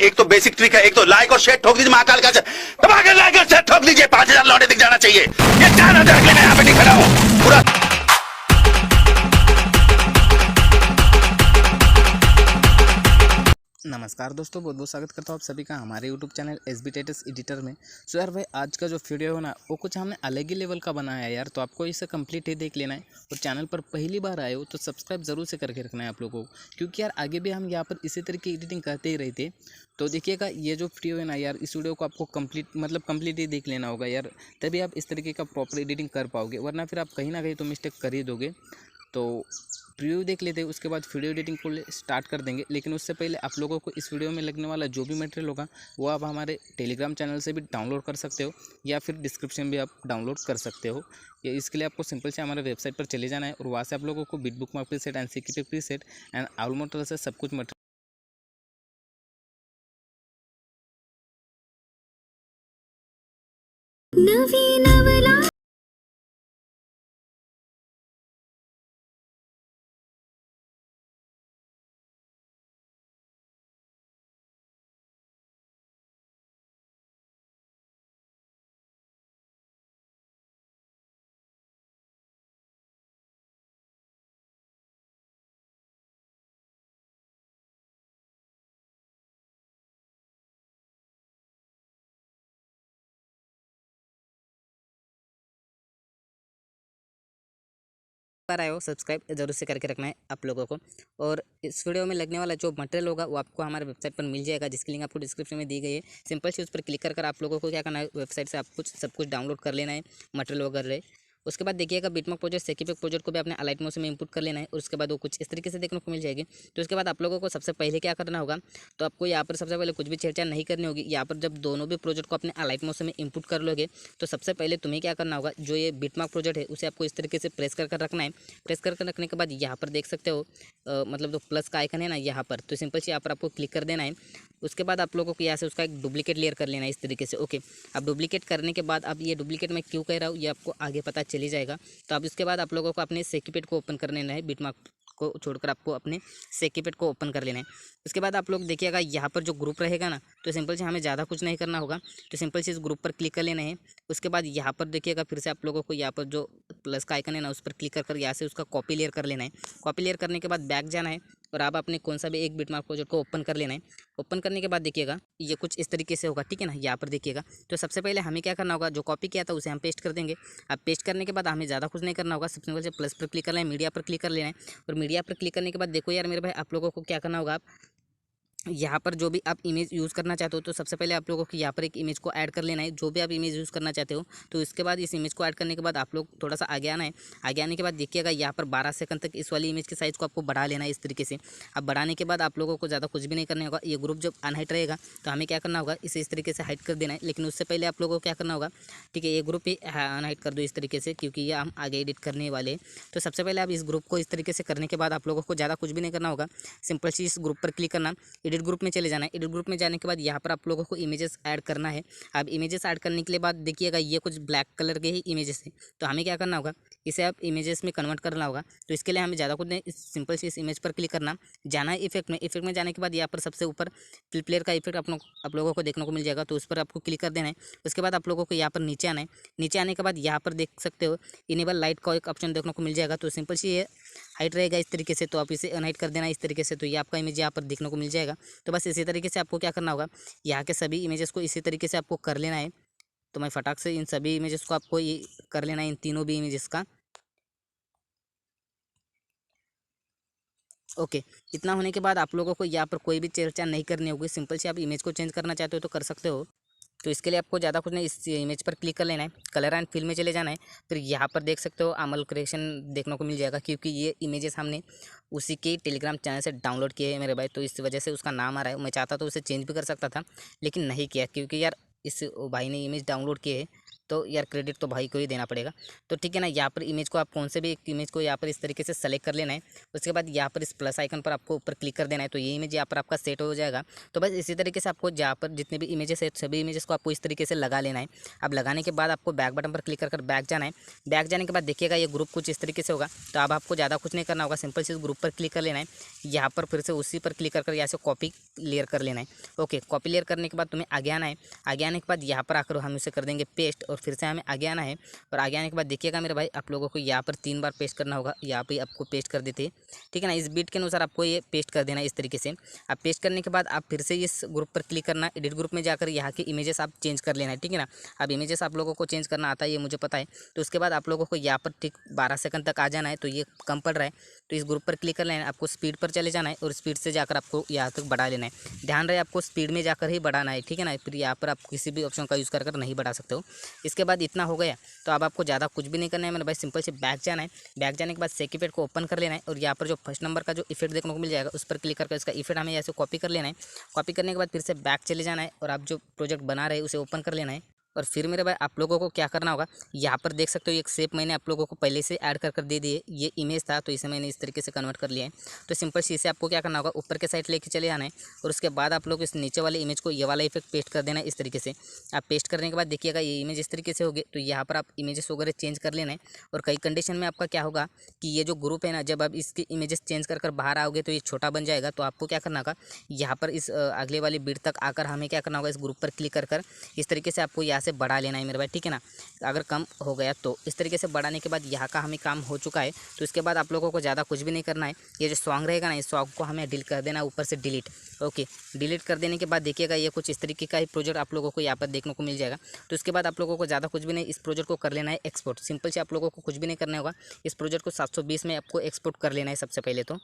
एक तो basic trick है, एक तो लाइक और शेयर ठोक दीजिए महाकाल का दबा के लाइक और शेयर ठोक दीजिए, 5000 लौटे दिख जाना चाहिए। ये 4000 के लिए मैं यहाँ पे नहीं खड़ा हूँ पूरा। नमस्कार दोस्तों, बहुत बहुत स्वागत करता हूँ आप सभी का हमारे YouTube चैनल SB टेटस एडिटर में। सो यार भाई, आज का जो वीडियो है ना वो कुछ हमने अलग ही लेवल का बनाया है यार, तो आपको इसे कंप्लीट ही देख लेना है। और चैनल पर पहली बार आए हो तो सब्सक्राइब ज़रूर से करके रखना है आप लोगों को, क्योंकि यार आगे भी हम यहाँ पर इसी तरह की एडिटिंग करते ही रहते। तो देखिएगा, ये जो वीडियो है ना यार, इस वीडियो को आपको कंप्लीट ही देख लेना होगा यार, तभी आप इस तरीके का प्रॉपर एडिटिंग कर पाओगे, वरना फिर आप कहीं ना कहीं तो मिस्टेक कर ही दोगे। तो प्रीव्यू देख लेते हैं, उसके बाद वीडियो एडिटिंग को स्टार्ट कर देंगे। लेकिन उससे पहले आप लोगों को इस वीडियो में लगने वाला जो भी मटेरियल होगा वो आप हमारे टेलीग्राम चैनल से भी डाउनलोड कर सकते हो, या फिर डिस्क्रिप्शन में भी आप डाउनलोड कर सकते हो। या इसके लिए आपको सिंपल से हमारे वेबसाइट पर चले जाना है और वहाँ से आप लोगों को बिटबुक mark preset and secret preset and almost से सब कुछ मटेरियल पर आए हो सब्सक्राइब जरूर से करके रखना है आप लोगों को। और इस वीडियो में लगने वाला जो मटेरियल होगा वो आपको हमारे वेबसाइट पर मिल जाएगा, जिसकी लिंक आपको डिस्क्रिप्शन में दी गई है। सिंपल से उस पर क्लिक कर आप लोगों को क्या करना है, वेबसाइट से आप सब कुछ डाउनलोड कर लेना है, मटेरियल वगैरह। उसके बाद देखिएगा, बिटमॉर्क प्रोजेक्ट सेकीपैक प्रोजेक्ट को भी अपने अलाइट मोड में इंपोर्ट कर लेना है, और उसके बाद वो कुछ इस तरीके से देखने को मिल जाएगी। तो उसके बाद आप लोगों को सबसे पहले क्या करना होगा, तो आपको यहाँ पर सबसे पहले कुछ भी छेड़छाड़ नहीं करनी होगी। यहाँ पर जब दोनों भी प्रोजेक्ट को अपने अलाइट मोड में इंपोर्ट कर लोगे तो सबसे पहले तुम्हें क्या करना होगा, जो ये बिटमॉर्क प्रोजेक्ट है उसे आपको इस तरीके से प्रेस कर रखना है। प्रेस कर रखने के बाद यहाँ पर देख सकते हो मतलब जो प्लस का आइकन है ना यहाँ पर, तो सिंपल से यहाँ पर आपको क्लिक कर देना है। उसके बाद आप लोगों को यहाँ से उसका एक डुप्लीकेट लेयर कर लेना है इस तरीके से। ओके, अब डुप्लीकेट करने के बाद, अब ये डुप्लीकेट मैं क्यों कह रहा हूँ ये आपको आगे पता चली जाएगा। तो अब इसके बाद आप लोगों को अपने सेकीपैड को ओपन कर लेना है, बिटमार्क को छोड़कर आपको अपने सेकीपैड को ओपन कर लेना है। उसके बाद आप लोग देखिएगा, यहाँ पर जो ग्रुप रहेगा ना, तो सिंपल से हमें ज़्यादा कुछ नहीं करना होगा, तो सिंपल से इस ग्रुप पर क्लिक कर लेना है। उसके बाद यहाँ पर देखिएगा, फिर से आप लोगों को यहाँ पर जो प्लस का आइकन है ना उस पर क्लिक कर यहाँ से उसका कॉपी लेयर कर लेना है। कॉपी लेयर करने के बाद बैक जाना है और आप अपने कौन सा भी एक बिटमार्क प्रोजेक्ट को ओपन कर लेना है। ओपन करने के बाद देखिएगा, ये कुछ इस तरीके से होगा, ठीक है ना। यहाँ पर देखिएगा, तो सबसे पहले हमें क्या करना होगा, जो कॉपी किया था उसे हम पेस्ट कर देंगे। अब पेस्ट करने के बाद हमें ज़्यादा कुछ नहीं करना होगा, सबसे पहले प्लस पर क्लिक करना है, मीडिया पर क्लिक कर लेना है। और मीडिया पर क्लिक करने के बाद देखो यार मेरे भाई, आप लोगों को क्या करना होगा, आप यहाँ पर जो भी आप इमेज यूज़ करना चाहते हो, तो सबसे पहले आप लोगों को यहाँ पर एक इमेज को ऐड कर लेना है। जो भी आप इमेज यूज़ करना चाहते हो, तो इसके बाद इस इमेज को ऐड करने के बाद आप लोग थोड़ा सा आगे आना है। आगे आने के बाद देखिएगा, यहाँ पर 12 सेकंड तक इस वाली इमेज के साइज़ को आपको बढ़ा लेना है इस तरीके से। अब बढ़ाने के बाद आप लोगों को ज़्यादा कुछ भी नहीं करना होगा। ये ग्रुप जब अनहाइट रहेगा तो हमें क्या करना होगा, इसे इस तरीके से हाइड कर देना है। लेकिन उससे पहले आप लोगों को क्या करना होगा, ठीक है, ये ग्रुप ही अनहाइड कर दो इस तरीके से, क्योंकि ये हम आगे एडिट करने वाले हैं। तो सबसे पहले आप इस ग्रुप को इस तरीके से करने के बाद आप लोगों को ज़्यादा कुछ भी नहीं करना होगा, सिंपल सी इस ग्रुप पर क्लिक करना, एडिट ग्रुप में चले जाना है। एडिट ग्रुप में जाने के बाद यहाँ पर आप लोगों को इमेजेस ऐड करना है। अब इमेजेस ऐड करने के बाद देखिएगा, ये कुछ ब्लैक कलर के ही इमेजेस हैं, तो हमें क्या करना होगा, इसे आप इमेजेस में कन्वर्ट करना होगा। तो इसके लिए हमें ज़्यादा कुछ नहीं, सिंपल से इस इमेज पर क्लिक करना, जाना है इफेक्ट में। इफेक्ट में जाने के बाद यहाँ पर सबसे ऊपर फ्लिप प्लेयर का इफेक्ट आप लोगों को देखने को मिल जाएगा, तो उस पर आपको क्लिक कर देना है। उसके बाद आप लोगों को यहाँ पर नीचे आना है। नीचे आने के बाद यहाँ पर देख सकते हो, इनेबल लाइट का एक ऑप्शन देखने को मिल जाएगा। तो सिंपल से ये हाइट रहेगा इस तरीके से, तो आप इसे अनहाइट कर देना इस तरीके से, तो ये आपका इमेज यहाँ पर देखने को मिल जाएगा। तो बस इसी तरीके से आपको क्या करना होगा, यहाँ के सभी इमेजेस को इसी तरीके से आपको कर लेना है। तो मैं फटाक से इन सभी इमेजेस को आपको ये कर लेना है, इन तीनों भी इमेजेस का। ओके, इतना होने के बाद आप लोगों को यहाँ पर कोई भी चेंज नहीं करनी होगी। सिंपल से आप इमेज को चेंज करना चाहते हो तो कर सकते हो। तो इसके लिए आपको ज़्यादा कुछ नहीं, इस इमेज पर क्लिक कर लेना है, कलर एंड फिल में चले जाना है। फिर यहाँ पर देख सकते हो अमल करेक्शन देखने को मिल जाएगा, क्योंकि ये इमेजेस हमने उसी के टेलीग्राम चैनल से डाउनलोड किए हैं मेरे भाई, तो इस वजह से उसका नाम आ रहा है। मैं चाहता तो उसे चेंज भी कर सकता था, लेकिन नहीं किया, क्योंकि यार इस भाई ने इमेज डाउनलोड किए है, तो यार क्रेडिट तो भाई को ही देना पड़ेगा। तो ठीक है ना, यहाँ पर इमेज को आप कौन से भी एक इमेज को यहाँ पर इस तरीके से सेलेक्ट कर लेना है। उसके बाद यहाँ पर इस प्लस आइकन पर आपको ऊपर क्लिक कर देना है, तो ये इमेज यहाँ पर आपका सेट हो जाएगा। तो बस इसी तरीके से आपको जहाँ पर जितने भी इमेजेस है सभी इमेजेस को आपको इस तरीके से लगा लेना है। अब लगाने के बाद आपको बैक बटन पर क्लिक कर बैक जाना है। बैक जाने के बाद देखिएगा ये ग्रुप कुछ इस तरीके से होगा। तो अब आपको ज़्यादा कुछ नहीं करना होगा, सिंपल से इस ग्रुप पर क्लिक कर लेना है। यहाँ पर फिर से उसी पर क्लिक कर यहाँ से कॉपी लेयर कर लेना है। ओके, कॉपी लेयर करने के बाद तुम्हें आगे आना है। आगे आने के बाद यहाँ पर आकर हम इसे कर देंगे पेस्ट, और फिर से हमें आगे आना है। और आगे आने के बाद देखिएगा मेरे भाई आप लोगों को यहाँ पर 3 बार पेस्ट करना होगा। यहाँ पे आपको पेस्ट कर देते हैं, ठीक है ना। इस बीट के अनुसार आपको ये पेस्ट कर देना है इस तरीके से। अब पेस्ट करने के बाद आप फिर से इस ग्रुप पर क्लिक करना, एडिट ग्रुप में जाकर यहाँ के इमेजेस आप चेंज कर लेना है, ठीक है ना। अब इमेजेस आप लोगों को चेंज करना आता है, ये मुझे पता है। तो उसके बाद आप लोगों को यहाँ पर ठीक 12 सेकंड तक आ जाना है। तो ये कम पड़ रहा है, तो इस ग्रुप पर क्लिक कर लेना है। आपको स्पीड पर चले जाना है और स्पीड से जाकर आपको यहाँ तक बढ़ा लेना है। ध्यान रहे आपको स्पीड में जाकर ही बढ़ाना है, ठीक है ना। फिर यहाँ पर आप किसी भी ऑप्शन का यूज़ कर नहीं बढ़ा सकते हो। इसके बाद इतना हो गया, तो अब आपको ज़्यादा कुछ भी नहीं करना है मेरे भाई, सिंपल से बैक जाना है। बैक जाने के बाद सेक इफेक्ट को ओपन कर लेना है, और यहाँ पर जो फर्स्ट नंबर का जो इफेक्ट देखने को मिल जाएगा उस पर क्लिक करके इसका इफेक्ट हमें यहाँ से कॉपी कर लेना है। कॉपी करने के बाद फिर से बैक चले जाना है, और आप जो प्रोजेक्ट बना रहे हैं उसे ओपन कर लेना है। और फिर मेरे भाई आप लोगों को क्या करना होगा, यहाँ पर देख सकते हो एक शेप मैंने आप लोगों को पहले से ऐड कर दे दिए। ये इमेज था तो इसे मैंने इस तरीके से कन्वर्ट कर लिया है। तो सिंपल सी इसे आपको क्या करना होगा, ऊपर के साइड लेके चले जाना है, और उसके बाद आप लोग इस नीचे वाले इमेज को ये वाला इफेक्ट पेस्ट कर देना है इस तरीके से। आप पेस्ट करने के बाद देखिएगा ये इमेज इस तरीके से होगी। तो यहाँ पर आप इमेजेस वगैरह चेंज कर लेना है। और कई कंडीशन में आपका क्या होगा कि ये जो ग्रुप है ना, जब आप इसके इमेजेस चेंज कर बाहर आओगे तो ये छोटा बन जाएगा। तो आपको क्या करना होगा, यहाँ पर इस अगले वाली बीट तक आकर हमें क्या करना होगा, इस ग्रुप पर क्लिक कर इस तरीके से आपको यहाँ से बढ़ा लेना है मेरे भाई, ठीक है ना। अगर कम हो गया तो इस तरीके से बढ़ाने के बाद यहाँ का हमें काम हो चुका है। तो इसके बाद आप लोगों को ज़्यादा कुछ भी नहीं करना है। ये जो सॉन्ग रहेगा ना, इस सॉन्ग को हमें डिलीट कर देना है, ऊपर से डिलीट। ओके, डिलीट कर देने के बाद देखिएगा ये कुछ इस तरीके का ही प्रोजेक्ट आप लोगों को यहाँ पर देखने को मिल जाएगा। तो इसके बाद आप लोगों को ज़्यादा कुछ भी नहीं, इस प्रोजेक्ट को कर लेना है एक्सपोर्ट। सिंपल से आप लोगों को कुछ भी नहीं करना होगा, इस प्रोजेक्ट को 720 में आपको एक्सपोर्ट कर लेना है सबसे पहले तो।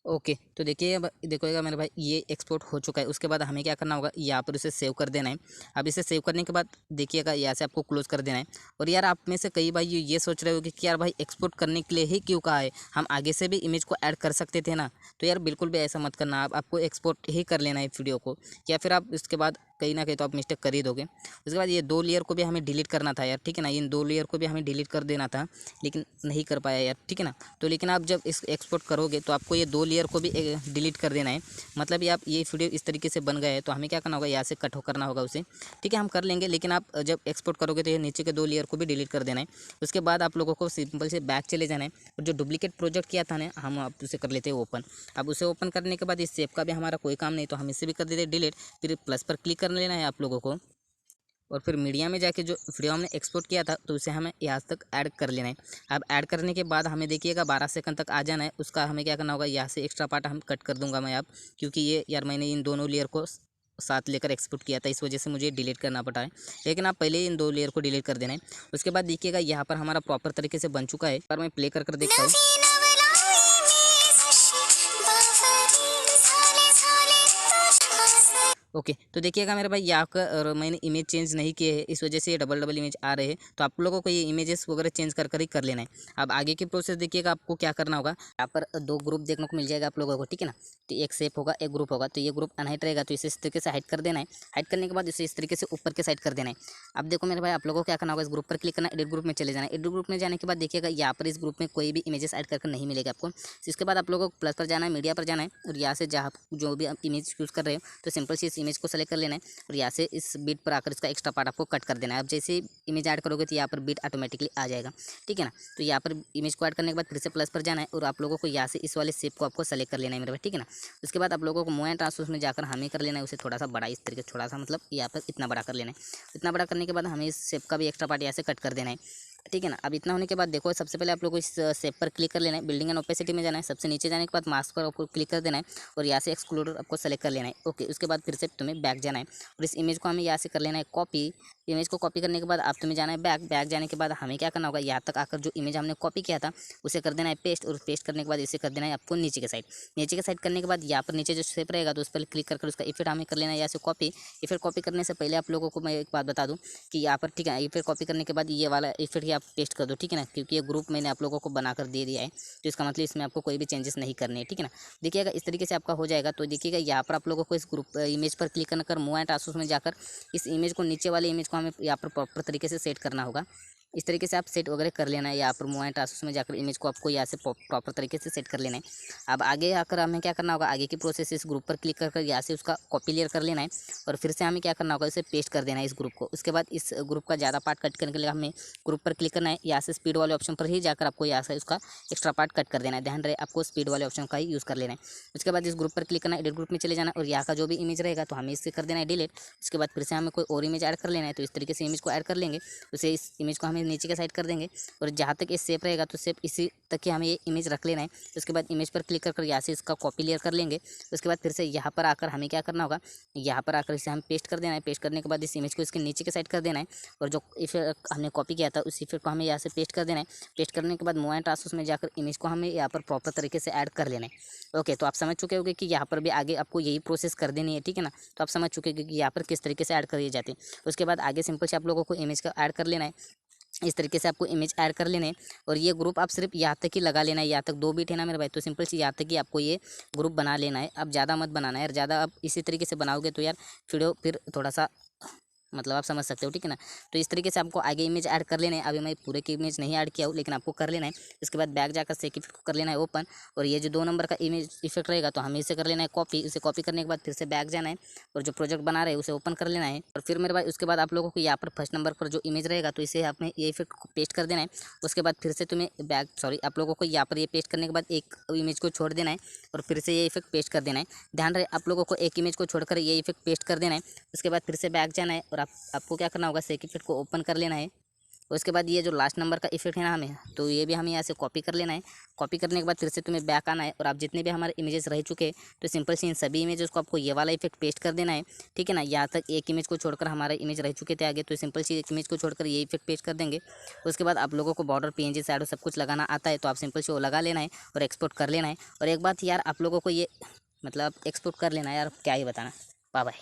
ओके, तो देखिए अब देखिएगा मेरे भाई ये एक्सपोर्ट हो चुका है। उसके बाद हमें क्या करना होगा, यहाँ पर इसे सेव कर देना है। अब इसे सेव करने के बाद देखिएगा यहाँ से आपको क्लोज कर देना है। और यार आप में से कई भाई ये सोच रहे हो कि यार भाई एक्सपोर्ट करने के लिए ही क्यों कहा है, हम आगे से भी इमेज को ऐड कर सकते थे ना। तो यार बिल्कुल भी ऐसा मत करना, आपको एक्सपोर्ट ही कर लेना है वीडियो को, या फिर आप इसके बाद कहीं ना कहीं तो आप मिस्टेक कर ही दोगे। उसके बाद ये 2 लेयर को भी हमें डिलीट करना था यार, ठीक है ना। इन 2 लेयर को भी हमें डिलीट कर देना था, लेकिन नहीं कर पाया यार, ठीक है ना। तो लेकिन आप जब इस एक्सपोर्ट करोगे तो आपको ये 2 लेयर को भी डिलीट कर देना है। मतलब ये आप ये वीडियो इस तरीके से बन गया है, तो हमें क्या करना होगा, यहाँ से कट हो करना होगा उसे, ठीक है। हम कर लेंगे, लेकिन आप जब एक्सपोर्ट करोगे तो ये नीचे के 2 लेयर को भी डिलीट कर देना है। उसके बाद आप लोगों को सिंपल से बैक चले जाना है, और जो डुप्लीकेट प्रोजेक्ट किया था ना हम, आप उसे कर लेते हैं ओपन। अब उसे ओपन करने के बाद इस शेप का भी हमारा कोई काम नहीं, तो हम इसे भी कर देते हैं डिलीट। फिर प्लस पर क्लिक कर लेना है आप लोगों को, और फिर मीडिया में जाके जो वीडियो हमने एक्सपोर्ट किया था तो उसे हमें यहाँ तक ऐड कर लेना है। अब ऐड करने के बाद हमें देखिएगा 12 सेकंड तक आ जाना है। उसका हमें क्या करना होगा, यहाँ से एक्स्ट्रा पार्ट हम कट कर दूंगा मैं अब, क्योंकि ये यार मैंने इन दोनों लेयर को साथ लेकर एक्सपोर्ट किया था, इस वजह से मुझे डिलीट करना पड़ा है। लेकिन आप पहले इन 2 लेयर को डिलीट कर देना है। उसके बाद देखिएगा यहाँ पर हमारा प्रॉपर तरीके से बन चुका है। पर मैं प्ले कर देखता हूँ। ओके, तो देखिएगा मेरे भाई यहाँ का मैंने इमेज चेंज नहीं किए हैं, इस वजह से ये डबल इमेज आ रहे हैं। तो आप लोगों को ये इमेजेस वगैरह चेंज कर ही कर लेना है। अब आगे की प्रोसेस देखिएगा, आपको क्या करना होगा, यहाँ पर 2 ग्रुप देखने को मिल जाएगा आप लोगों को, ठीक है ना। तो एक शेप होगा, एक ग्रुप होगा। तो ये ग्रुप अनहाइट रहेगा, तो इसे इस तरीके से हाइड कर देना है। हाइड करने के बाद इसे इस तरीके से ऊपर के साइड कर देना है। अब देखो मेरे भाई आप लोगों को क्या करना होगा, इस ग्रुप पर क्लिक करना, एडिट ग्रुप में चले जाना है। एडिट ग्रुप में जाने के बाद देखिएगा यहाँ पर इस ग्रुप में कोई भी इमेजेस ऐड करके नहीं मिलेगा आपको। इसके बाद आप लोगों को प्लस पर जाना है, मीडिया पर जाना है, और यहाँ से जहाँ जो भी आप इमेज यूज़ कर रहे हो तो सिंपल से इस इमेज को सेलेक्ट कर लेना है, और यहाँ से इस बीट पर आकर इसका एक्स्ट्रा पार्ट आपको कट कर देना है। अब जैसे इमेज ऐड करोगे तो यहाँ पर बीट ऑटोमेटिकली आ जाएगा, ठीक है ना। तो यहाँ पर इमेज को ऐड करने के बाद फिर से प्लस पर जाना है, और आप लोगों को यहाँ से इस वाले शेप को आपको सेलेक्ट कर लेना है मेरे भाई, ठीक है ना। उसके बाद आप लोगों को मूव एंड ट्रांसफर में जाकर हमें कर लेना है उसे थोड़ा सा बड़ा, इस तरीके थोड़ा सा मतलब यहाँ पर इतना बड़ा कर लेना है। इतना बड़ा करने के बाद हमें इस शेप का भी एक्स्ट्रा पार्ट यहाँ से कट कर देना है, ठीक है ना। अब इतना होने के बाद देखो सबसे पहले आप लोगों को इस शेप पर क्लिक कर लेना है, बिल्डिंग एंड ओपेसिटी में जाना है, सबसे नीचे जाने के बाद मास्क पर आपको क्लिक कर देना है, और यहाँ से एक्सक्लूडर आपको सेलेक्ट कर लेना है। ओके, उसके बाद फिर से तुम्हें बैक जाना है, और इस इमेज को हमें यहाँ से कर लेना है कॉपी। इमेज को कॉपी करने के बाद आप तुम्हें जाना है बैक। बैक जाने के बाद हमें क्या करना होगा, यहाँ तक आकर जो इमेज हमने कॉपी किया था उसे कर देना है पेस्ट, और पेस्ट करने के बाद इसे कर देना है आपको नीचे के साइड। नीचे के साइड करने के बाद यहाँ पर नीचे जो शेप रहेगा तो उस पर क्लिक कर उसका इफेक्ट हमें कर लेना है यहाँ से कॉपी। इफेक्ट कॉपी करने से पहले आप लोगों को मैं एक बात बता दूँ कि यहाँ पर, ठीक है, इफेक्ट कॉपी करने के बाद ये वाला इफेक्ट ही आप पेस्ट कर दो, ठीक है ना, क्योंकि ये ग्रुप मैंने आप लोगों को बनाकर दे दिया है, तो इसका मतलब इसमें आपको कोई भी चेंजेस नहीं करने हैं, ठीक है ना। देखिएगा इस तरीके से आपका हो जाएगा। तो देखिएगा यहाँ पर आप लोगों को इस ग्रुप इमेज पर क्लिक कर मूव एंड ट्रांसफर में जाकर इस इमेज को नीचे वाले इमेज को हमें यहाँ पर प्रॉपर तरीके से सेट करना होगा। इस तरीके से आप सेट वगैरह कर लेना है। यहाँ पर मूव एंड ट्रांसफर में जाकर इमेज को आपको यहाँ से प्रॉपर तरीके से सेट कर लेना है। अब आगे आकर हमें क्या करना होगा, आगे की प्रोसेस इस ग्रुप पर क्लिक कर यहाँ से उसका कॉपी लेयर कर लेना है और फिर से हमें क्या करना होगा, इसे पेस्ट कर देना है इस ग्रुप को। उसके बाद इस ग्रुप का ज़्यादा पार्ट कट करने के लिए हमें ग्रुप पर क्लिक करना है। यहाँ से स्पीड वाले ऑप्शन पर ही जाकर आपको यहाँ से उसका एक्स्ट्रा पार्ट कट कर देना है। ध्यान रहे आपको स्पीड वाले ऑप्शन का ही यूज़ कर लेना है। उसके बाद इस ग्रुप पर क्लिक करना है, एडिट ग्रुप में चले जाना है और यहाँ का जो भी इमेज रहेगा तो हमें इससे कर देना है डिलीट। उसके बाद फिर से हमें कोई और इमेज ऐड कर लेना है, तो इस तरीके से इमेज को ऐड कर लेंगे। उसे इस इमेज को हमें नीचे के साइड कर देंगे और जहाँ तक ये सेप रहेगा तो सेप इसी तक ही हमें ये इमेज रख लेना है। उसके बाद इमेज पर क्लिक कर यहाँ से इसका कॉपी लेयर कर लेंगे। उसके बाद फिर से यहाँ पर आकर हमें क्या करना होगा, यहाँ पर आकर इसे हम पेस्ट कर देना है। पेस्ट करने के बाद इस इमेज को इसके नीचे के साइड कर देना है और जो इफेक्ट हमने कॉपी किया था उस इफेक्ट को हमें यहाँ से पेस्ट कर देना है। पेस्ट करने के बाद मूव एंड ट्रांसफर में जाकर इमेज को हमें यहाँ पर प्रॉपर तरीके से ऐड कर लेना है। ओके, तो आप समझ चुके होंगे कि यहाँ पर भी आगे आपको यही प्रोसेस कर देनी है, ठीक है ना। तो आप समझ चुके होंगे कि यहाँ पर किस तरीके से ऐड करिए जाते हैं। उसके बाद आगे सिंपल से आप लोगों को इमेज का ऐड कर लेना है। इस तरीके से आपको इमेज ऐड कर लेने और ये ग्रुप आप सिर्फ यहाँ तक ही लगा लेना है। यहाँ तक 2 बिट है ना मेरे भाई, तो सिंपल से यहाँ तक ही आपको ये ग्रुप बना लेना है। अब ज़्यादा मत बनाना है यार, ज़्यादा आप इसी तरीके से बनाओगे तो यार वीडियो फिर थोड़ा सा मतलब आप समझ सकते हो, ठीक है ना। तो इस तरीके से आपको आगे इमेज ऐड कर लेना है। अभी मैं पूरे की इमेज नहीं ऐड किया हूँ लेकिन आपको कर लेना है। इसके बाद बैक जाकर सेक इफेक्ट को कर लेना है ओपन और ये जो 2 नंबर का इमेज इफेक्ट रहेगा तो हमें इसे कर लेना है कॉपी। इसे कॉपी करने के बाद फिर से बैक जाना है और जो प्रोजेक्ट बना रहे हैं उसे ओपन कर लेना है। और फिर मेरे भाई उसके बाद आप लोगों को यहाँ पर फर्स्ट नंबर पर जो इमेज रहेगा तो इसे आपने ये इफेक्ट को पेस्ट कर देना है। उसके बाद फिर से तुम्हें आप लोगों को यहाँ पर ये पेस्ट करने के बाद एक इमेज को छोड़ देना है और फिर से ये इफेक्ट पेस्ट कर देना है। ध्यान रहे आप लोगों को एक इमेज को छोड़कर ये इफेक्ट पेस्ट कर देना है। उसके बाद फिर से बैक जाना है और आपको क्या करना होगा, सेक इफेक्ट को ओपन कर लेना है। उसके बाद ये जो लास्ट नंबर का इफेक्ट है ना हमें, तो ये भी हमें यहाँ से कॉपी कर लेना है। कॉपी करने के बाद फिर से तुम्हें बैक आना है और आप जितने भी हमारे इमेजेस रह चुके हैं तो सिंपल सी इन सभी इमेजेस को आपको ये वाला इफेक्ट पेस्ट कर देना है, ठीक है ना। यहाँ तक एक इमेज को छोड़कर हमारे इमेज रह चुके थे आगे, तो सिंपल सी एक इमेज को छोड़कर ये इफेक्ट पेस्ट कर देंगे। उसके बाद आप लोगों को बॉर्डर PNG शैडो सब कुछ लगाना आता है तो आप सिंपल से वो लगा लेना है और एक्सपोर्ट कर लेना है। और एक बात यार आप लोगों को ये मतलब एक्सपोर्ट कर लेना है यार, क्या ही बताना। Bye bye.